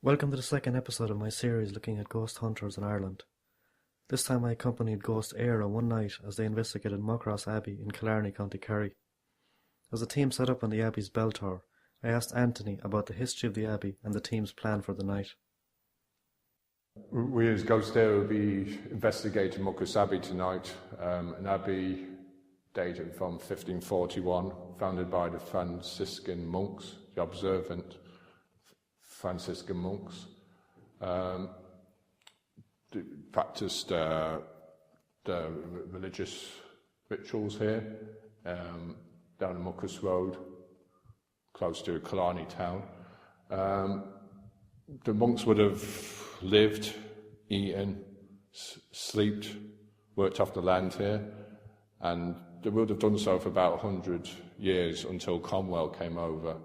Welcome to the second episode of my series looking at ghost hunters in Ireland. This time I accompanied GhostÉire on one night as they investigated Muckross Abbey in Killarney, County Kerry. As the team set up on the Abbey's bell tower, I asked Anthony about the history of the Abbey and the team's plan for the night. We as GhostÉire will be investigating Muckross Abbey tonight, an abbey dated from 1541, founded by the Franciscan monks, the observant Franciscan monks. Practiced the religious rituals here, down the Muckross Road, close to Killarney town. The monks would have lived, eaten, slept, worked off the land here, and they would have done so for about 100 years until Cromwell came over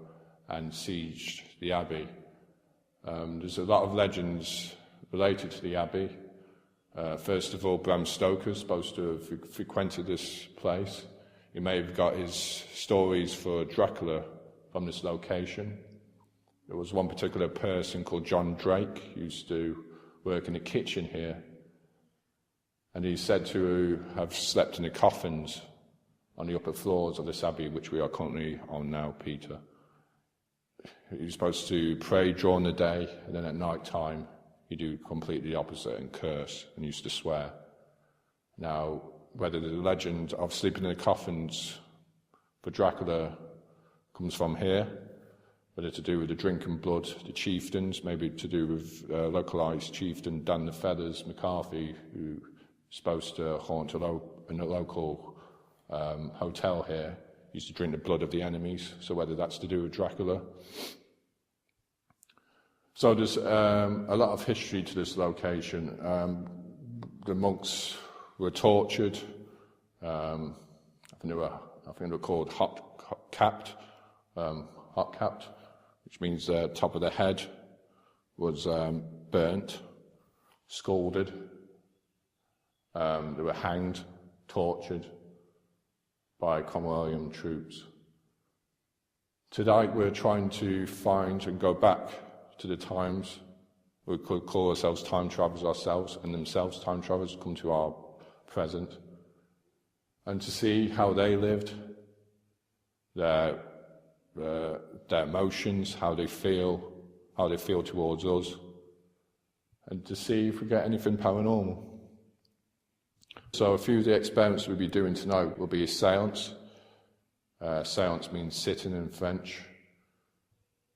and sieged the abbey. There's a lot of legends related to the abbey. First of all, Bram Stoker's supposed to have frequented this place. He may have got his stories for Dracula from this location. There was one particular person called John Drake who used to work in the kitchen here, and he's said to have slept in the coffins on the upper floors of this abbey, which we are currently on now, Peter. He was supposed to pray during the day, and then at night time he'd do completely the opposite and curse, and used to swear. Now, whether the legend of sleeping in the coffins for Dracula comes from here, whether to do with the drinking blood, the chieftains, maybe to do with localised chieftain Dan the Feathers, McCarthy, who was supposed to haunt in a local hotel here, used to drink the blood of the enemies, so whether that's to do with Dracula. So there's a lot of history to this location. The monks were tortured. I think they were called hot-capped, which means the top of the head was burnt, scalded. They were hanged, tortured by Cromwellian troops. Tonight we're trying to find and go back to the times. We could call ourselves time travelers ourselves, and themselves time travelers, come to our present, and to see how they lived, their emotions, how they feel towards us, and to see if we get anything paranormal. So a few of the experiments we'll be doing tonight will be a séance. Séance means sitting in French.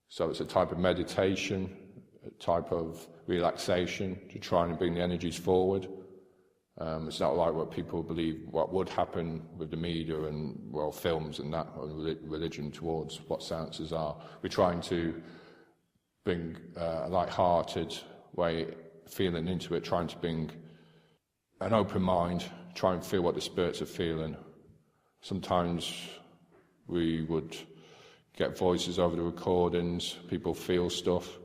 So it's a type of meditation, a type of relaxation to try and bring the energies forward. It's not like what people believe what would happen with the media and, well, films and that, or religion towards what seances are. We're trying to bring a light-hearted way feeling into it, trying to bring an open mind, try and feel what the spirits are feeling. Sometimes we would get voices over the recordings, people feel stuff.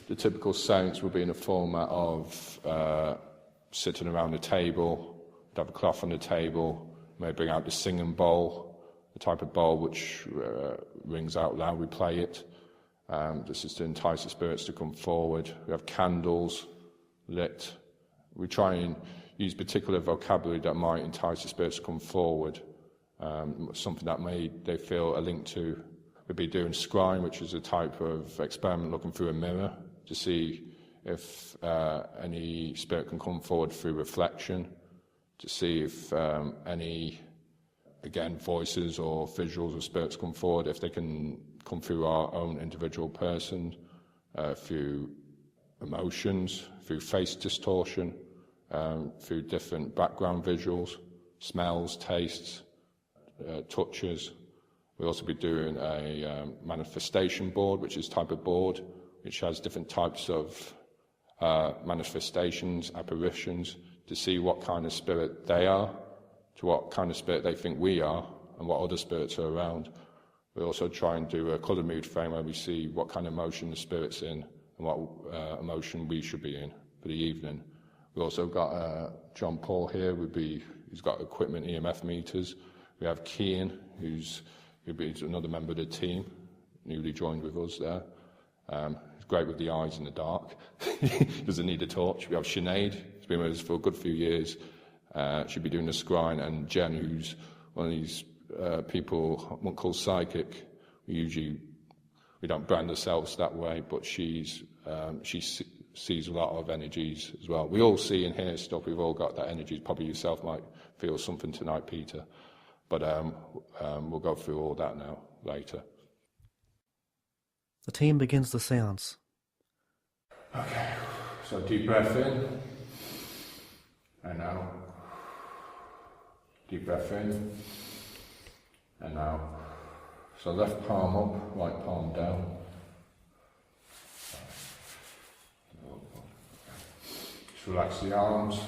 The typical seance would be in a format of sitting around the table, have a cloth on the table, may bring out the singing bowl, the type of bowl which rings out loud, we play it. This is to entice the spirits to come forward. We have candles lit. We try and use particular vocabulary that might entice the spirits to come forward, something that they feel a link to. We'll be doing scrying, which is a type of experiment looking through a mirror to see if any spirit can come forward through reflection, to see if any, again, voices or visuals of spirits come forward, if they can come through our own individual person, through emotions, through face distortion, through different background visuals, smells, tastes, touches. We'll also be doing a manifestation board, which is a type of board which has different types of manifestations, apparitions, to see what kind of spirit they are, to what kind of spirit they think we are, and what other spirits are around. We also try and do a colour mood frame where we see what kind of emotion the spirit's in and what emotion we should be in for the evening. We've also got John Paul here. He's got equipment, EMF meters. We have Kean, who's another member of the team, newly joined with us there. He's great with the eyes in the dark. Doesn't need a torch. We have Sinead, who's been with us for a good few years. She'll be doing the scrying, and Jen, who's one of these people what called psychic. We don't brand ourselves that way, but she sees a lot of energies as well. We all see and hear stuff. We've all got that energy. Probably yourself might feel something tonight, Peter. But we'll go through all that now later. The team begins the séance. Okay, so deep breath in and out. Deep breath in and out. So left palm up, right palm down. Just relax the arms.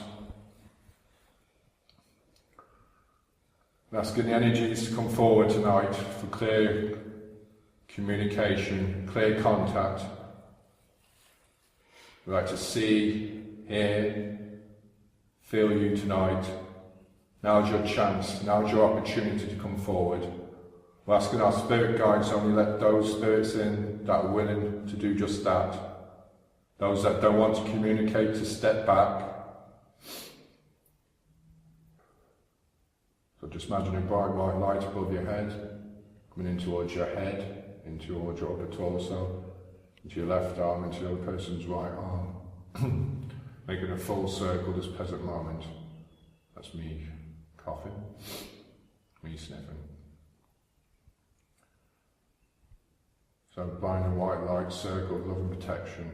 We're asking the energies to come forward tonight for clear communication, clear contact. We'd like to see, hear, feel you tonight. Now's your chance, now's your opportunity to come forward. We're asking our spirit guides to only let those spirits in that are willing to do just that. Those that don't want to communicate to step back. So just imagine a bright white light above your head, coming in towards your head, in towards your upper torso, into your left arm, into the other person's right arm. Making a full circle this present moment. That's me coughing, me sniffing. So bind a white light circle of love and protection.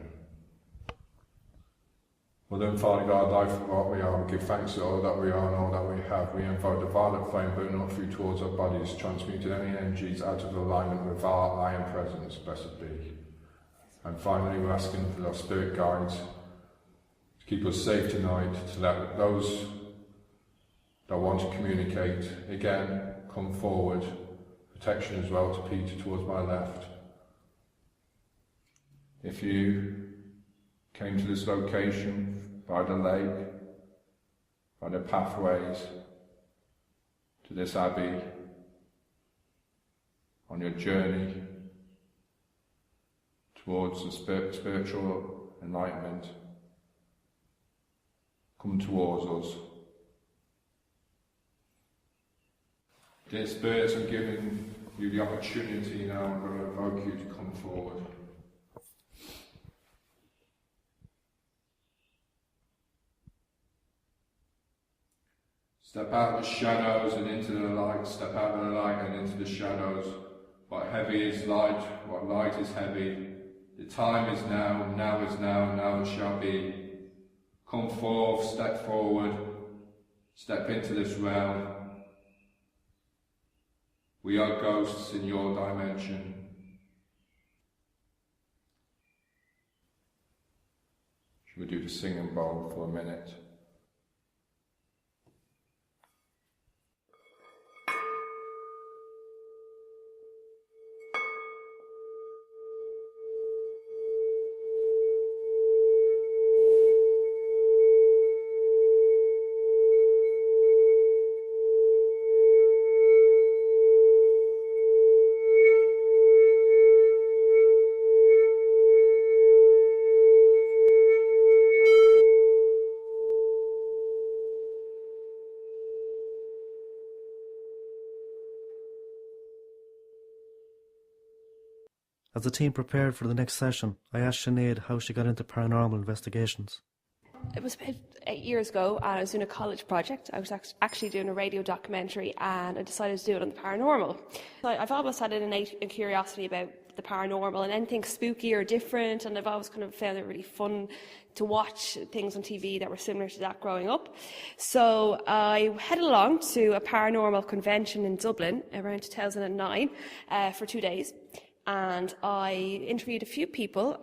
Well then, Father God, life for what we are, we give thanks to all that we are and all that we have. We invoke the violet flame burning up through towards our bodies, transmuting any energies out of alignment with our I am presence, blessed be. And finally, we're asking for our spirit guides to keep us safe tonight, to let those that want to communicate, again, come forward. Protection as well to Peter towards my left. If you came to this location by the lake, by the pathways to this abbey, on your journey towards the spiritual enlightenment, come towards us. Dear spirits, I'm giving you the opportunity now. I'm going to invoke you to come forward. Step out of the shadows and into the light. Step out of the light and into the shadows. What heavy is light, what light is heavy. The time is now, now is now, now it shall be. Come forth, step forward, step into this realm. We are ghosts in your dimension. Should we do the singing bowl for a minute? As the team prepared for the next session, I asked Sinead how she got into paranormal investigations. It was about 8 years ago, and I was doing a college project. I was actually doing a radio documentary, and I decided to do it on the paranormal. So I've always had an innate curiosity about the paranormal and anything spooky or different, and I've always kind of found it really fun to watch things on TV that were similar to that growing up. So I headed along to a paranormal convention in Dublin around 2009 for 2 days. And I interviewed a few people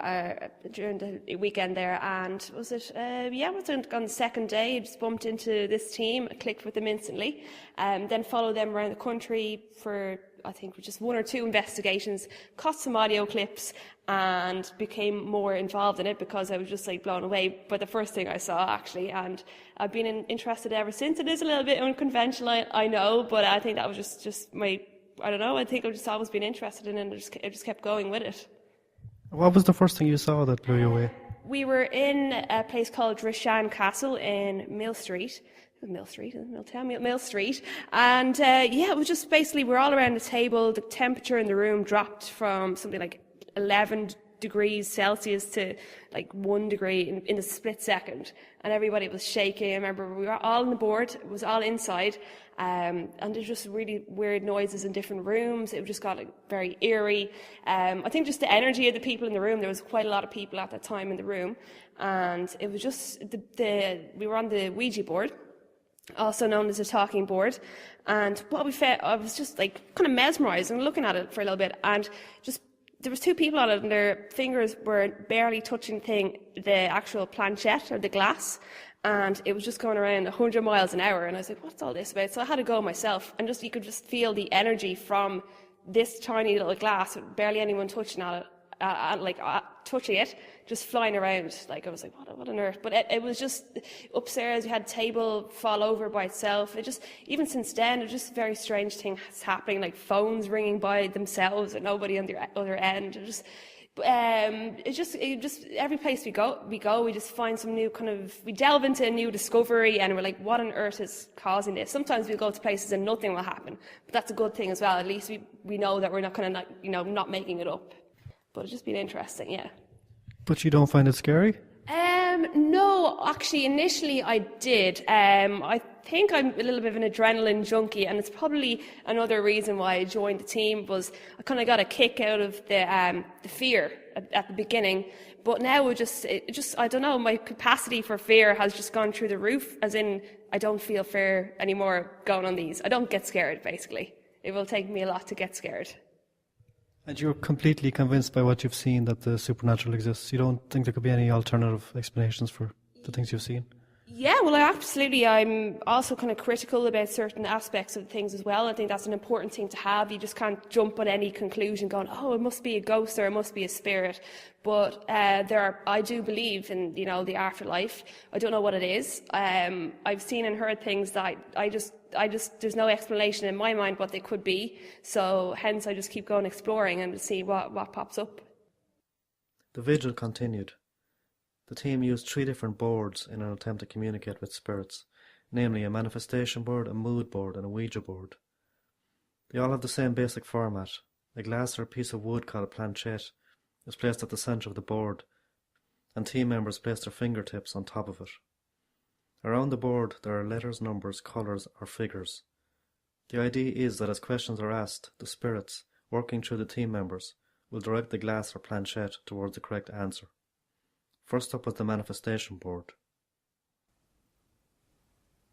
during the weekend there, and was it on the second day, I just bumped into this team, clicked with them instantly, then followed them around the country for, I think, just 1 or 2 investigations, caught some audio clips, and became more involved in it because I was just like blown away by the first thing I saw, actually, and I've been interested ever since. It is a little bit unconventional, I know, but I think that was just my, I don't know, I think I've just always been interested in it, and I just kept going with it. What was the first thing you saw that blew you away? We were in a place called Rishan Castle in Mill Street. Mill Street, Mill Street. And it was just basically, we're all around the table. The temperature in the room dropped from something like 11 degrees Celsius to like 1 degree in a split second. And everybody was shaking. I remember we were all on the board. It was all inside. And there's just really weird noises in different rooms. It just got like very eerie. I think just the energy of the people in the room, there was quite a lot of people at that time in the room. And it was just, we were on the Ouija board, also known as a talking board. And what we felt, I was just like kind of mesmerised and looking at it for a little bit. And just, there was two people on it and their fingers were barely touching the actual planchette or the glass. And it was just going around 100 miles an hour. And I was like, what's all this about? So I had to go myself. And just, you could just feel the energy from this tiny little glass with barely anyone touching at it, touching it, just flying around. Like, I was like, what on earth? But it was just upstairs. You had a table fall over by itself. It just, even since then, it was just very strange things happening, like phones ringing by themselves and nobody on the other end. It just every place we go, we just find some new we delve into a new discovery, and we're like, what on earth is causing this? Sometimes we go to places and nothing will happen, but that's a good thing as well. At least we know that we're not kind of not making it up. But it's just been interesting, yeah. But you don't find it scary? No, actually, initially I did. I think I'm a little bit of an adrenaline junkie, and it's probably another reason why I joined the team. Was I kind of got a kick out of the fear at the beginning, but now it just I don't know. My capacity for fear has just gone through the roof. As in, I don't feel fear anymore going on these. I don't get scared. Basically, it will take me a lot to get scared. And you're completely convinced by what you've seen that the supernatural exists? You don't think there could be any alternative explanations for the things you've seen? Yeah, well, I'm also kind of critical about certain aspects of things as well. I think that's an important thing to have. You just can't jump at any conclusion going, oh, it must be a ghost or it must be a spirit. But I do believe in, the afterlife. I don't know what it is. I've seen and heard things that I just, there's no explanation in my mind what they could be. So hence I just keep going exploring and see what pops up. The vigil continued. The team used 3 different boards in an attempt to communicate with spirits, namely a manifestation board, a mood board and a Ouija board. They all have the same basic format. A glass or a piece of wood called a planchette is placed at the centre of the board, and team members place their fingertips on top of it. Around the board there are letters, numbers, colours or figures. The idea is that as questions are asked, the spirits, working through the team members, will direct the glass or planchette towards the correct answer. First up was the manifestation board.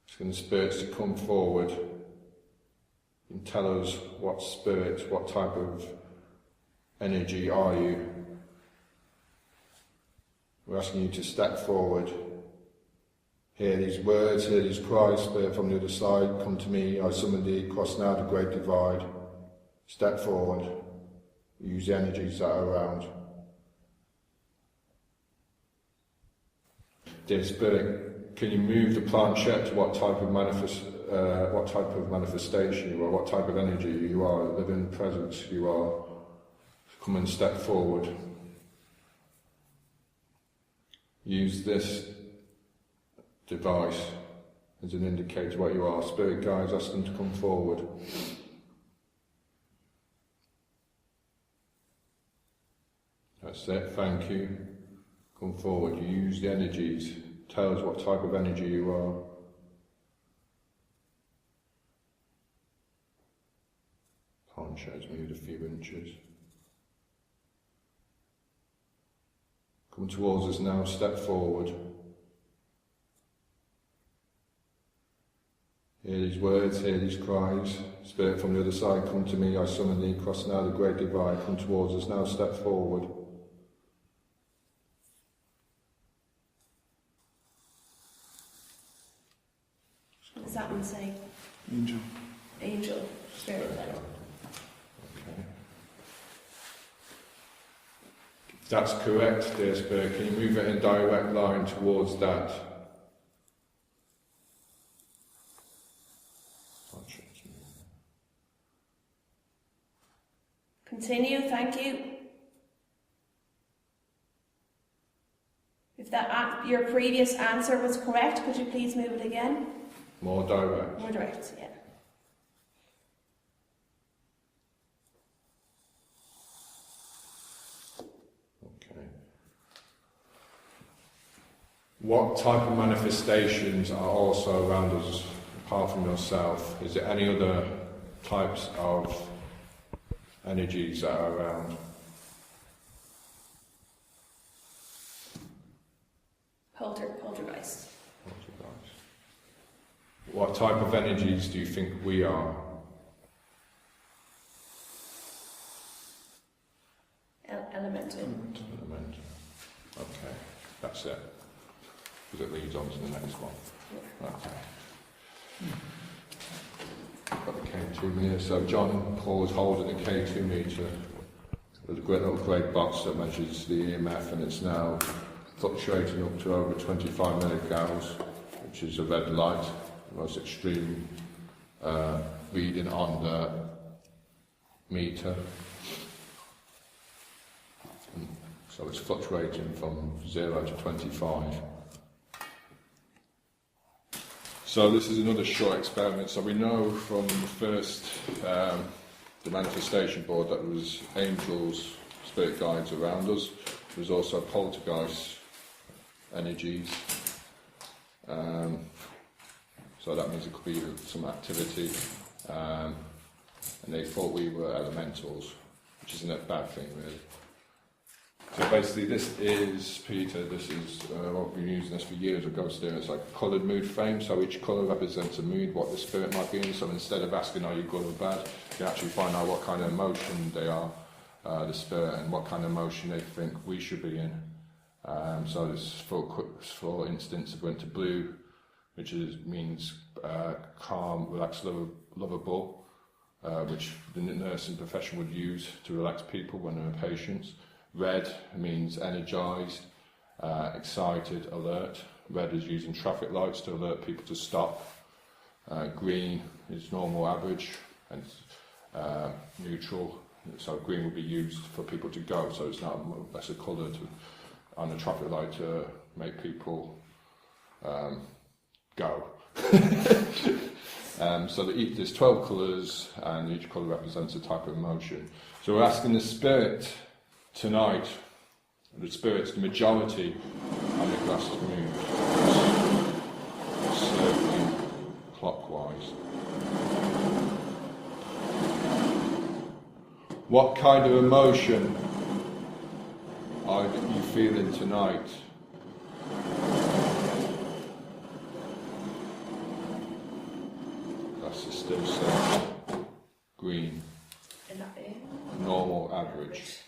Asking the spirits to come forward and tell us what spirit, what type of energy are you. We're asking you to step forward. Hear these words, hear these cries, spirit from the other side, come to me, I summon thee, cross now the great divide. Step forward, use the energies that are around. Dear Spirit, can you move the planchette to what type of manifestation you are, what type of energy you are, living presence you are? Come and step forward. Use this device as an indicator of what you are. Spirit guides, ask them to come forward. That's it, thank you. Come forward, you use the energies. Tell us what type of energy you are. Planchette's moved a few inches. Come towards us now, step forward. Hear these words, hear these cries. Spirit from the other side, come to me, I summon thee, cross now the great divide. Come towards us now, step forward. What does that one say? Angel. Angel. Spirit. Okay. That's correct, dear Spirit. Can you move it in direct line towards that? Continue, thank you. If your previous answer was correct, could you please move it again? More direct. More direct, yeah. Okay. What type of manifestations are also around us, apart from yourself? Is there any other types of energies that are around? Poltergeist. Poltergeist. What type of energies do you think we are? Elemental. Elemental. Okay, that's it. Because it leads on to the next one. Yeah. Okay. Got the K2 meter. So John and Paul is holding the K2 meter. There's a great little grey box that measures the EMF, and it's now fluctuating up to over 25 milligauss, which is a red light, the most extreme reading on the meter. So it's fluctuating from 0 to 25. So this is another short experiment. So we know from the first, the manifestation board, that there was angels, spirit guides around us. There's also poltergeist energies. So that means it could be some activity. And they thought we were elementals, which isn't a bad thing, really. So basically, this is, Peter, this is, I've been using this for years with GhostÉire. It's like a coloured mood frame, so each colour represents a mood, what the spirit might be in. So instead of asking, are you good or bad, you actually find out what kind of emotion they are, the spirit, and what kind of emotion they think we should be in. So this, for instance, it went to blue, which means calm, relaxed, lovable, which the nursing profession would use to relax people when they're in patients. Red means energised, excited, alert. Red is used in traffic lights to alert people to stop. Green is normal, average, and neutral. So green would be used for people to go. So it's not less a colour on a traffic light to make people go. So there's 12 colours, and each colour represents a type of emotion. So we're asking the spirit tonight, the spirits, the majority on the glass moon, circling clockwise. What kind of emotion are you feeling tonight? Glass is still circling. Green. Normal, average.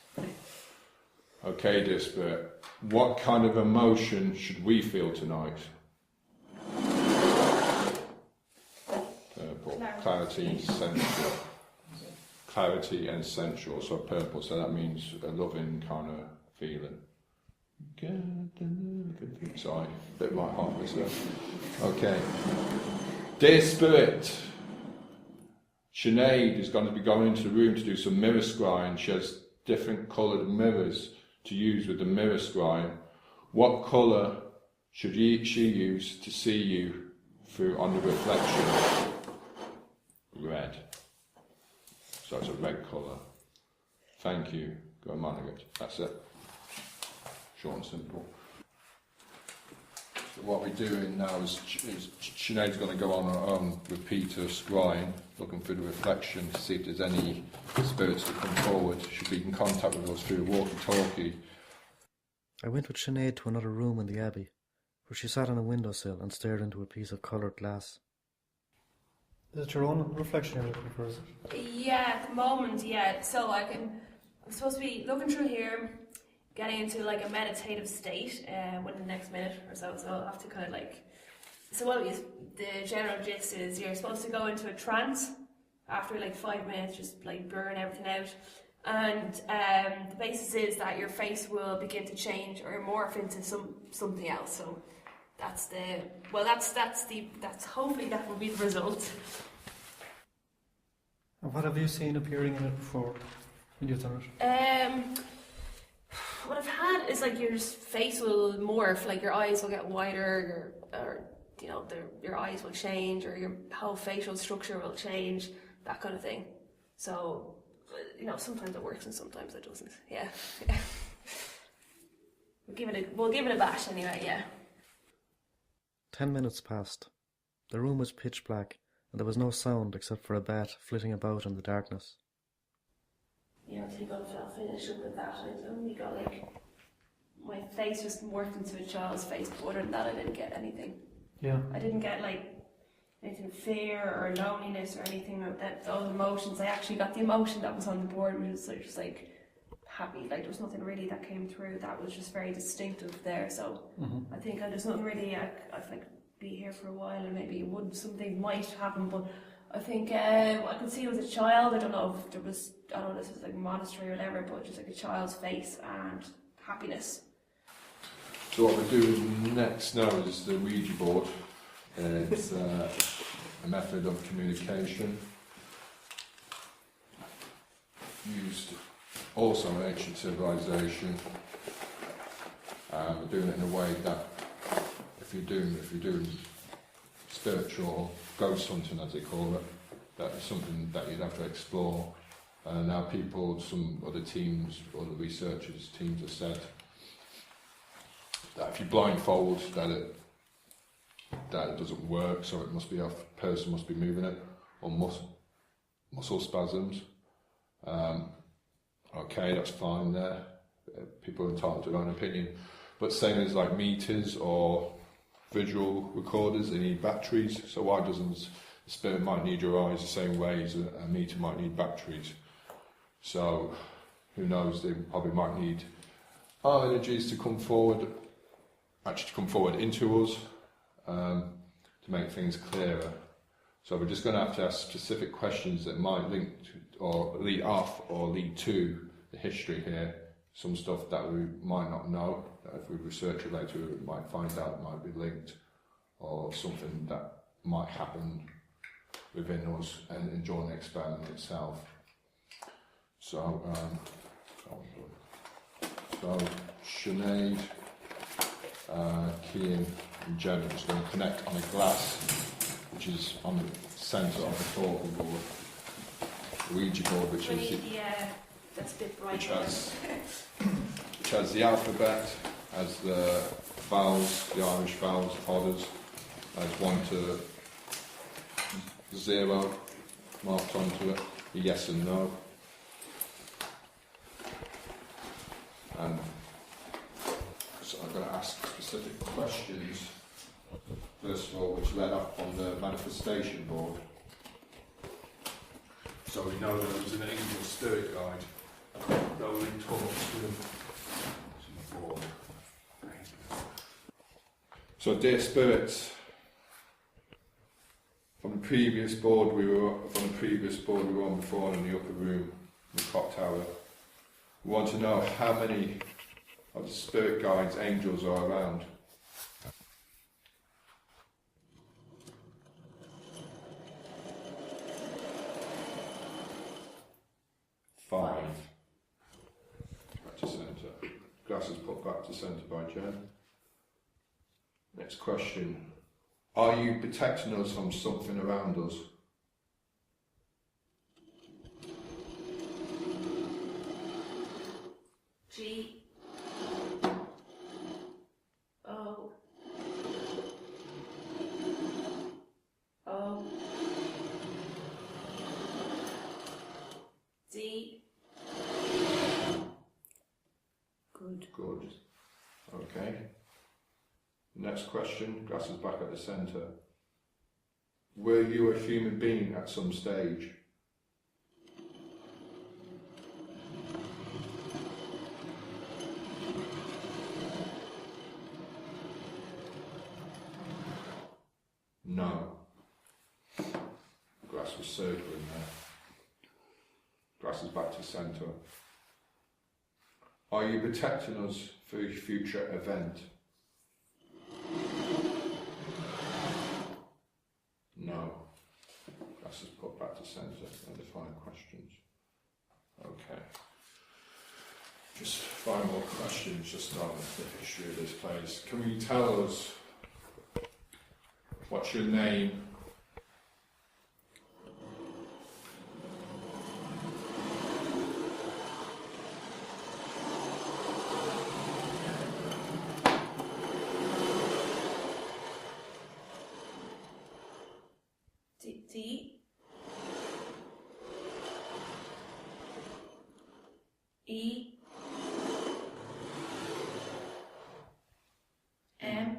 Okay, dear spirit, what kind of emotion should we feel tonight? Purple. Clarity and sensual. Clarity and sensual, so purple, so that means a loving kind of feeling. Sorry, a bit like heart there. Okay. Dear spirit, Sinead is going to be going into the room to do some mirror scrying. She has different coloured mirrors to use with the mirror scrying. What colour should she use to see you through on the reflection? Red. So it's a red colour. Thank you. Go on, Margaret. That's it. Short and simple. So what we're doing now is Sinead's going to go on her own with Peter scrying, looking through the reflection to see if there's any spirits that come forward. Should be in contact with us through a walkie-talkie. I went with Sinead to another room in the Abbey, where she sat on a windowsill and stared into a piece of coloured glass. Is it your own reflection you're looking for, is it? Yeah, at the moment, yeah. So I'm supposed to be looking through here, getting into like a meditative state within the next minute or so. So I'll have to kind of the general gist is you're supposed to go into a trance after like 5 minutes, just like blurring everything out. And the basis is that your face will begin to change or morph into something else. So that's hopefully that will be the result. And what have you seen appearing in it before when you've done it? What I've had it's like your face will morph, like your eyes will get wider, or you know, your eyes will change, or your whole facial structure will change, that kind of thing. So, you know, sometimes it works and sometimes it doesn't. Yeah. We'll give it a bash anyway. Yeah. 10 minutes passed. The room was pitch black, and there was no sound except for a bat flitting about in the darkness. Yeah, I think I'll finish up with that. I only got like, my face just morphed into a child's face, but other than that I didn't get anything. Yeah. I didn't get like anything fear or loneliness or anything like that, those emotions. I actually got the emotion that was on the board, which was just like happy. Like there was nothing really that came through that was just very distinctive there. So I think there's nothing really, I'd like be here for a while and maybe something might happen, but I think I could see it was a child. I don't know if there was, I don't know if this was like a monastery or whatever, but just like a child's face and happiness. So what we're doing next now is the Ouija board. It's a method of communication used also in ancient civilization. We're doing it in a way that if you're doing spiritual ghost hunting, as they call it, that is something that you'd have to explore. Now some other teams, other researchers teams have said that if you blindfold, that it doesn't work, so it must be a person must be moving it, or muscle spasms. Okay, that's fine there. People are entitled to their own opinion. But same as like meters or visual recorders, they need batteries. So why doesn't the spirit might need your eyes the same way as a meter might need batteries? So who knows, they probably might need our energies to come forward into us, to make things clearer. So we're just going to have to ask specific questions that might link to, or lead off or lead to the history here. Some stuff that we might not know, that if we research it later we might find out it might be linked, or something that might happen within us and during the experiment itself. So Sinead, Kean and Jen are just going to connect on a glass which is on the centre of the talking board, the Ouija board, which that's a bit bright. Which has the alphabet, as the vowels, the Irish vowels, orders, as 1 to 0 marked onto it, a yes and no. And so I'm going to ask specific questions, first of all, which led up on the manifestation board. So we know there was an angel spirit guide that we talked to the board. So dear spirits, from the previous board we were on before in the upper room, in the clock tower, we want to know how many of the spirit guides, angels, are around. Five. Back to centre. Glasses put back to centre by Jen. Next question. Are you protecting us from something around us? G O O D. Good. Okay. Next question, glasses back at the centre. Were you a human being at some stage? No. Glass was circling there. Glasses back to centre. Are you protecting us for a future event? No. Glasses put back to centre and the final questions. Okay. Just final questions just on the history of this place. Can you tell us what's your name? D E M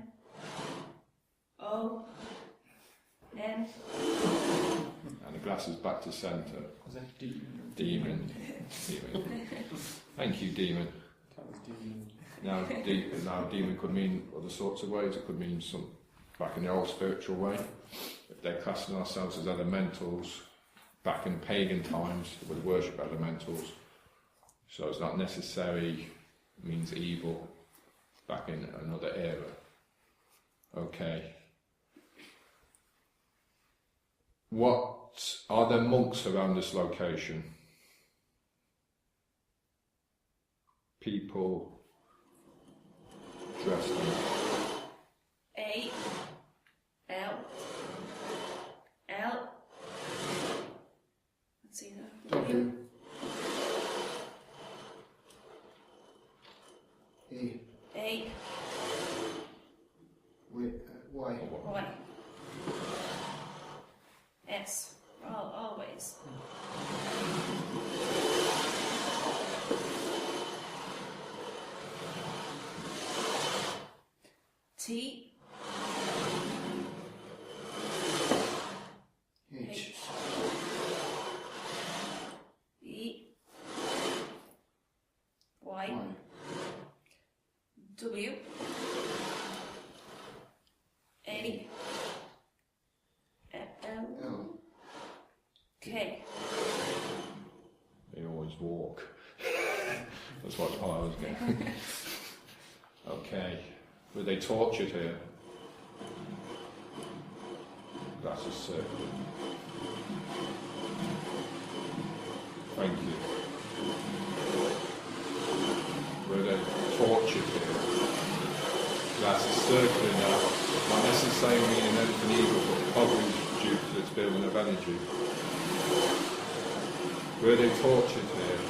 O N. And the glasses back to centre. Was that demon? Demon. Thank you, demon. That was demon. Now, demon could mean other sorts of ways. It could mean some back in the old spiritual way. If they're classing ourselves as elementals, back in pagan times, they would worship elementals. So it's not necessarily means evil back in another era. Okay. What are there monks around this location? People dressed in A L L. Let's see that. W. A. A Y. Y S. Always. T H. E Y Y. W A L L. K. They always walk. That's what I was getting. Okay. Were they tortured here? That's a circle. Thank you. Were they tortured here? That's a circle in that. Not necessarily meaning anything evil, but probably due to its building of energy. Were they tortured here?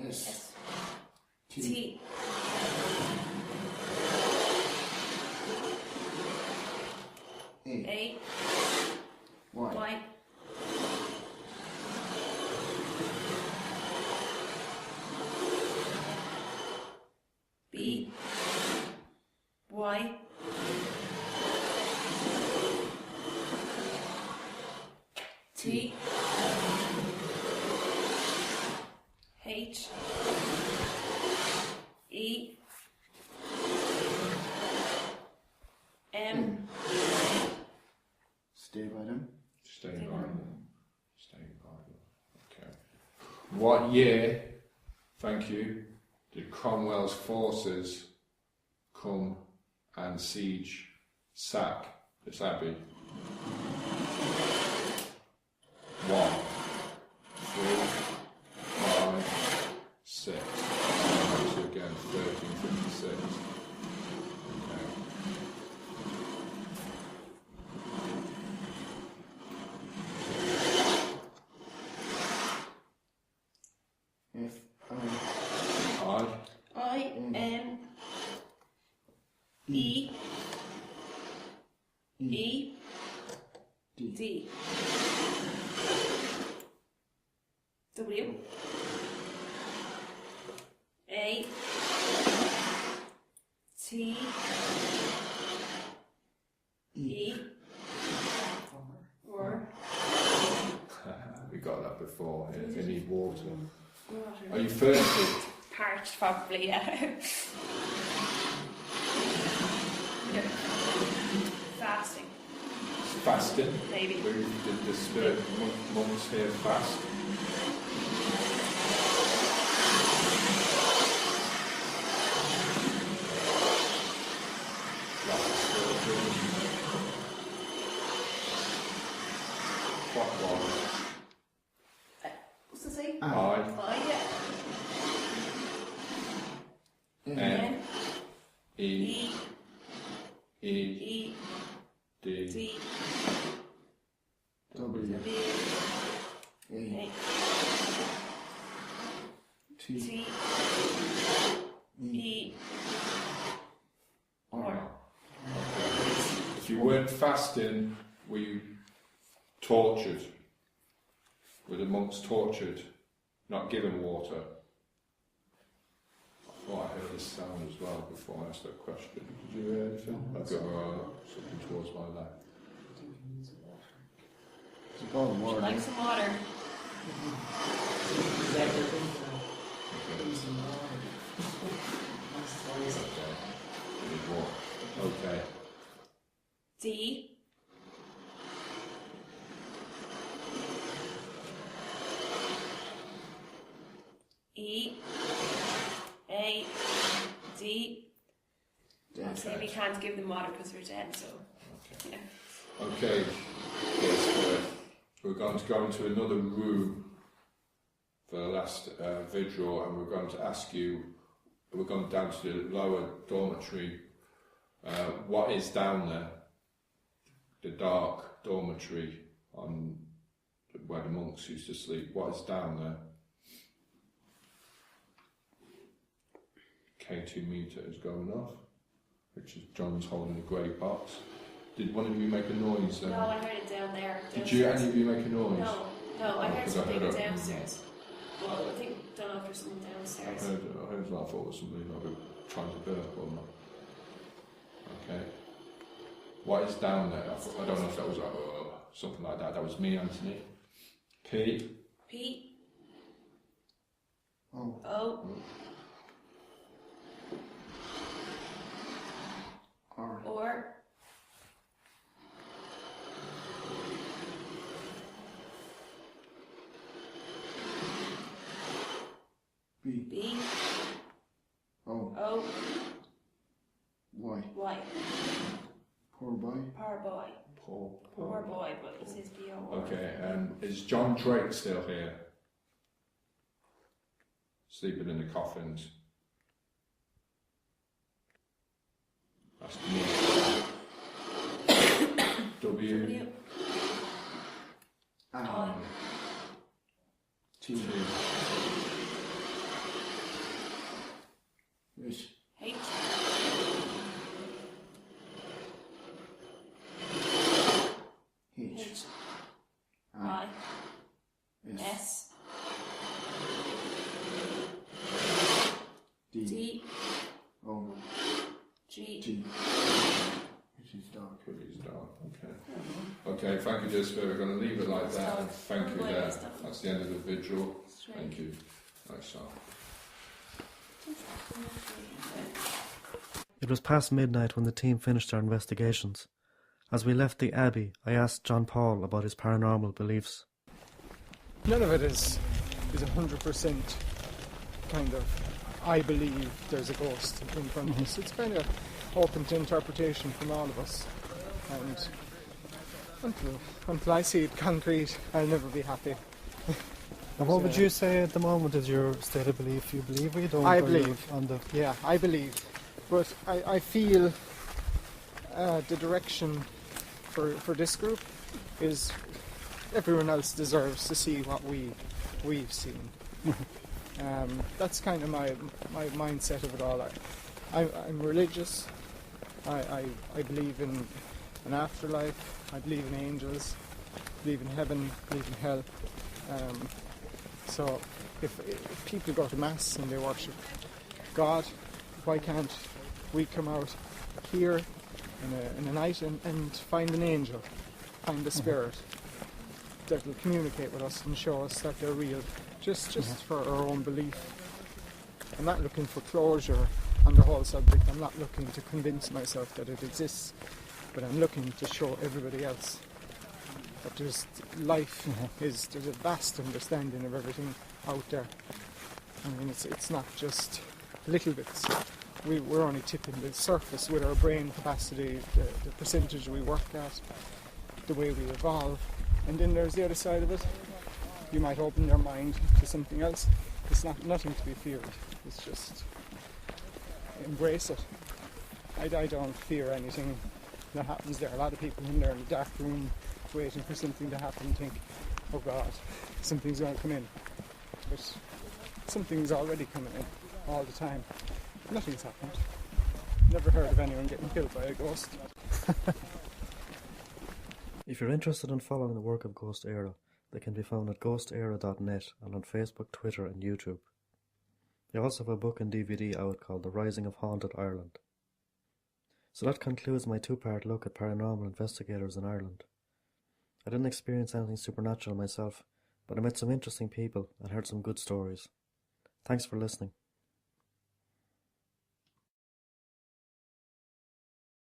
S. T. T A. A Y. Y B Y T H E M. Stay by them. Staying by them. Staying by them. Okay. What year, thank you, did Cromwell's forces come and sack this abbey? 1, 3, 5, 6. So again, 1356. Okay. F. I. I N E E D. D W A T E or We got that before. If you need water. Are you thirsty? parched probably, yeah. Yeah. Fasting, Fasting? maybe. Did the spirit monks here fast? What's the say? I. I, yeah. N. E. E. E. D. D. W. A. A. T. T. E. E. R. If you weren't fasting, were you tortured? Were the monks tortured? Not given water? I thought I heard this sound as well before I asked that question. Did you hear anything? I've got something towards my left. It's a bottle of water. Like some water. Okay. D. E. A. D. Dead. So we can't give them water because we're dead, so yeah. Okay. Yes, we're going to go into another room for the last vigil, and we're going to ask you. We're going down to the lower dormitory. What is down there? The dark dormitory on where the monks used to sleep. What is down there? K2 meter is going off, which is John's holding a grey box. Did one of you make a noise then? No, I heard it down there. Did you, any of you make a noise? No, I heard 'cause I something heard it. downstairs. Well, I think, don't know if there's someone I downstairs. heard I thought it was somebody like trying to burp or not. Okay. What is down there? I don't know if that was something like that. That was me, Anthony. P. P. O. O. R. Or. B. B. O. O. Y. Y. Poor boy. Poor boy. Paul. Poor boy, but it says B-O. Okay, is John Drake still here? Sleeping in the coffins? That's me. W. W. I. T. H. H. H. H. I. I. S. S. D. D. O. G. G. Which is dark. Kirby's down. Okay. Okay, thank you, dear Spirit. We're going to leave it like that. And thank you there. That's the end of the vigil. Thank you. Nice song. It was past midnight when the team finished their investigations. As we left the Abbey, I asked John Paul about his paranormal beliefs. None of it is 100% kind of, I believe there's a ghost in front of us. It's kind of open to interpretation from all of us. And until I see it concrete, I'll never be happy. And what would you say at the moment is your state of belief? You believe we don't? I or believe. you're on the... Yeah, I believe. But I feel the direction for this group is everyone else deserves to see what we've seen. That's kind of my mindset of it all. I'm religious. I believe in an afterlife. I believe in angels. Believe in heaven. Believe in hell. So if people go to mass and they worship God, why can't we come out here in a night and find an angel, find a spirit that will communicate with us and show us that they're real, just for our own belief. I'm not looking for closure on the whole subject. I'm not looking to convince myself that it exists, but I'm looking to show everybody else that there's life, there's a vast understanding of everything out there. I mean, it's not just little bits. We're only tipping the surface with our brain capacity, the percentage we work at, the way we evolve. And then there's the other side of it. You might open your mind to something else. It's nothing to be feared. It's just embrace it. I don't fear anything that happens there. A lot of people in there in the dark room waiting for something to happen think, oh God, something's going to come in. But something's already coming in all the time. Nothing's happened. Never heard of anyone getting killed by a ghost. If you're interested in following the work of GhostÉire, they can be found at ghostére.net and on Facebook, Twitter and YouTube. They also have a book and DVD out called The Rising of Haunted Ireland. So that concludes my two-part look at paranormal investigators in Ireland. I didn't experience anything supernatural myself, but I met some interesting people and heard some good stories. Thanks for listening.